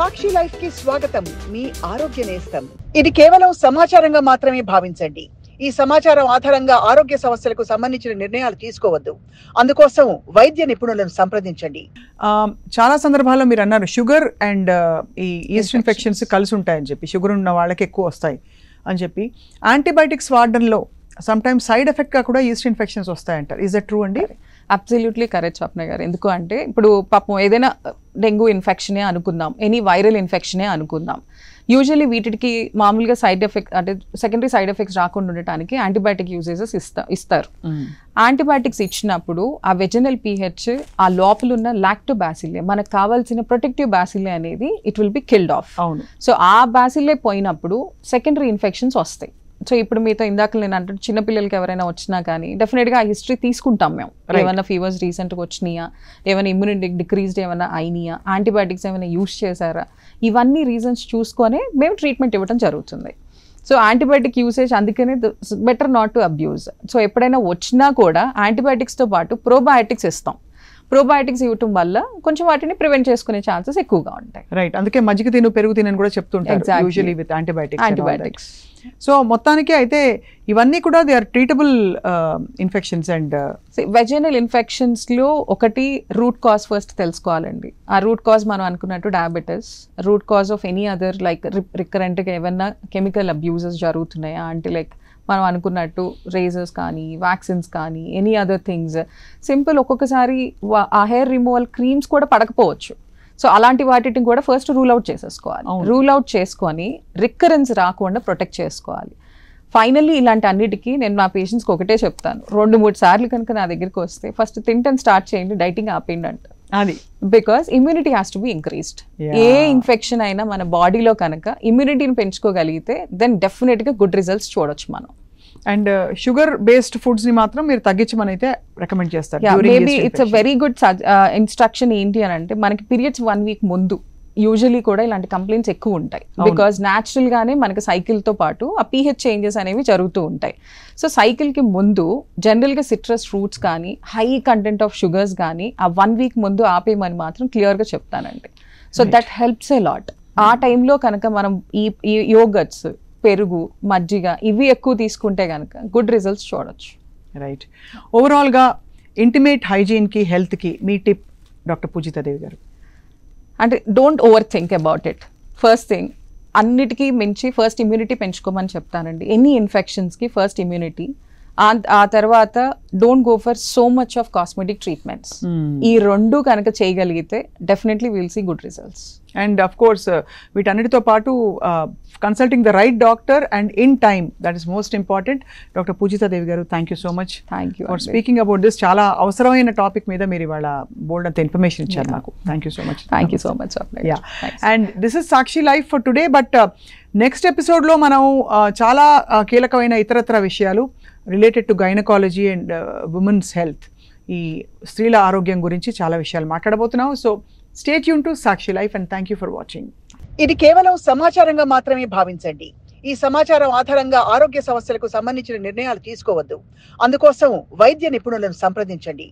సాక్షి life కి స్వాగతం. మీ ఆరోగ్య నేస్తం. ఇది కేవలం సమాచారంగా మాత్రమే భావించండి. ఈ సమాచారం ఆధారంగా ఆరోగ్య సమస్యలకు సంబంధించిన నిర్ణయాలు తీసుకోవద్దు. అందుకోసం వైద్య నిపుణులను సంప్రదించండి. చాలా సందర్భాల్లో మీరు అన్నారు షుగర్ అండ్ ఈ ఈస్ట్ ఇన్ఫెక్షన్స్ కలిసి ఉంటాయని చెప్పి, షుగర్ ఉన్న వాళ్ళకి ఎక్కువ వస్తాయి అని చెప్పి, యాంటీబయాటిక్స్ వాడడంలో సమ్ టైమ్స్ సైడ్ ఎఫెక్ట్ గా కూడా ఈస్ట్ ఇన్ఫెక్షన్స్ వస్తాయంటారు. ఈజ్ దట్ ట్రూ అండి? అబ్సల్యూట్లీ కరెక్ట్ స్వప్న గారు. ఎందుకు అంటే ఇప్పుడు పాపం ఏదైనా డెంగ్యూ ఇన్ఫెక్షనే అనుకుందాం, ఎనీ వైరల్ ఇన్ఫెక్షనే అనుకుందాం, యూజువల్లీ వీటికి మామూలుగా సైడ్ ఎఫెక్ట్ అంటే సెకండరీ సైడ్ ఎఫెక్ట్స్ రాకుండా ఉండటానికి యాంటీబయాటిక్ యూజెసెస్ ఇస్తారు. యాంటీబయాటిక్స్ ఇచ్చినప్పుడు ఆ వెజనల్ పీహెచ్, ఆ లోపల ఉన్న లాక్టోబాసిల్లే, మనకు కావాల్సిన ప్రొటెక్టివ్ బాసిల్లే అనేది it will be killed of. So ఆ బాసిల్లే పోయినప్పుడు సెకండరీ ఇన్ఫెక్షన్స్ వస్తాయి. సో ఇప్పుడు మీతో ఇందాక నేను అంటే చిన్నపిల్లలకి ఎవరైనా వచ్చినా కానీ డెఫినెట్గా ఆ హిస్టరీ తీసుకుంటాం మేము. ఏమైనా ఫీవర్స్ రీసెంట్గా వచ్చినాయా, ఏమైనా ఇమ్యూనిటీ డిక్రీజ్డ్ ఏమైనా అయినాయా, యాంటీబయాటిక్స్ ఏమైనా యూస్ చేశారా, ఇవన్నీ రీజన్స్ చూసుకొనే మేము ట్రీట్మెంట్ ఇవ్వడం జరుగుతుంది. సో యాంటీబయాటిక్ యూసేజ్ అందుకనే better not to abuse. So ఎప్పుడైనా వచ్చినా కూడా యాంటీబయాటిక్స్తో పాటు ప్రోబయాటిక్స్ ఇస్తాం. ప్రోబయాటిక్స్ ఇవ్వటం వల్ల కొంచెం వాటిని ప్రివెంట్ చేసుకునే ఛాన్సెస్ ఎక్కువగా ఉంటాయి. రైట్, అందుకే మజ్జిగ తిను పెరుగు తినని కూడా చెప్తుంటారు యూజువల్లీ విత్ యాంటీబయాటిక్స్. సో మొత్తానికి అయితే ఇవన్నీ కూడా they are treatable infections. And vaginal infections లో ఒకటి రూట్ కాజ్ ఫస్ట్ తెలుసుకోవాలండి. ఆ రూట్ కాజ్ మనం అనుకున్నట్టు diabetes, root cause of any other like రికరెంట్గా ఏమన్నా కెమికల్ అబ్యూజెస్ జరుగుతున్నాయా అంటే లైక్ మనం అనుకున్నట్టు రేజర్స్ కానీ వ్యాక్సిన్స్ కానీ ఎనీ అదర్ థింగ్స్. సింపుల్ ఒక్కొక్కసారి ఆ హెయిర్ రిమూవల్ క్రీమ్స్ కూడా పడకపోవచ్చు. సో అలాంటి వాటిని కూడా ఫస్ట్ రూల్ అవుట్ చేసేసుకోవాలి. రూల్ అవుట్ చేసుకొని రికరెన్స్ రాకుండా ప్రొటెక్ట్ చేసుకోవాలి. ఫైనల్లీ ఇలాంటి అన్నిటికీ నేను నా పేషెంట్స్కి ఒకటే చెప్తాను, 2-3 సార్లు కనుక నా దగ్గరికి వస్తే ఫస్ట్ తింటం స్టార్ట్ చేయండి, డైటింగ్ ఆపేయండి అంట. అది because immunity has to be increased. A infection అయినా మన బాడీలో కనుక ఇమ్యూనిటీని పెంచుకోగలిగితే దెన్ డెఫినెట్గా గుడ్ రిజల్ట్స్ చూడొచ్చు మనం. అండ్ షుగర్ బేస్డ్ ఫుడ్స్ ని మాత్రం మీరు తగ్గించమని అయితే రికమెండ్ చేస్తారు. Maybe it's a very good instruction. ఏంటి అని అంటే మనకి పీరియడ్స్ 1 వీక్ ముందు యూజువలీ కూడా ఇలాంటి కంప్లైంట్స్ ఎక్కువ ఉంటాయి. బికాస్ న్యాచురల్ గానే మనకి సైకిల్ తో పాటు ఆ పీహెచ్ చేంజెస్ అనేవి జరుగుతూ ఉంటాయి. సో సైకిల్ కి ముందు జనరల్ గా సిట్రస్ ఫ్రూట్స్ కానీ హై కంటెంట్ ఆఫ్ షుగర్స్ కానీ ఆ 1 వీక్ ముందు ఆపేయమని మాత్రం క్లియర్ గా చెప్తానండి. So that helps a lot. ఆ టైంలో కనుక మనం ఈ యోగర్ట్స్, పెరుగు, మజ్జిగ ఇవి ఎక్కువ తీసుకుంటే కనుక గుడ్ రిజల్ట్స్ చూడొచ్చు. రైట్, ఓవరాల్గా ఇంటిమేట్ హైజీన్కి హెల్త్కి మీ టిప్ డాక్టర్ పూజితాదేవి గారు? అంటే don't over think about it. First thing, అన్నిటికీ మించి ఫస్ట్ ఇమ్యూనిటీ పెంచుకోమని చెప్తానండి. ఎనీ ఇన్ఫెక్షన్స్కి ఫస్ట్ ఇమ్యూనిటీ. ఆ తర్వాత don't go for so much of cosmetic treatments. ఈ 2 కనుక చేయగలిగితే definitely will see good results. And of course వీటన్నిటితో పాటు consulting the right doctor and in time, that is most important. Doctor Pujithadevi గారు, thank you so much for speaking about this. చాలా అవసరమైన topic మీద మీరు ఇవాళ బోల్డ్ అంత ఇన్ఫర్మేషన్ ఇచ్చారు నాకు. Thank you so much. Thank you so much. And this is Sakshi life for today. But next ఎపిసోడ్లో మనం చాలా కీలకమైన ఇతరత్ర విషయాలు related to gynaecology and women's health, ఈ స్త్రీల ఆరోగ్యం గురించి చాలా విషయాలు మాట్లాడబోతున్నాం. So stay tune to Sakshi life and thank you for watching. ఇది కేవలం సమాచారంగా మాత్రమే భావించండి. ఈ సమాచారం ఆధారంగా ఆరోగ్య సమస్యలకు సంబంధించిన నిర్ణయాలు తీసుకోవద్దు. అందుకోసం వైద్య నిపుణులను సంప్రదించండి.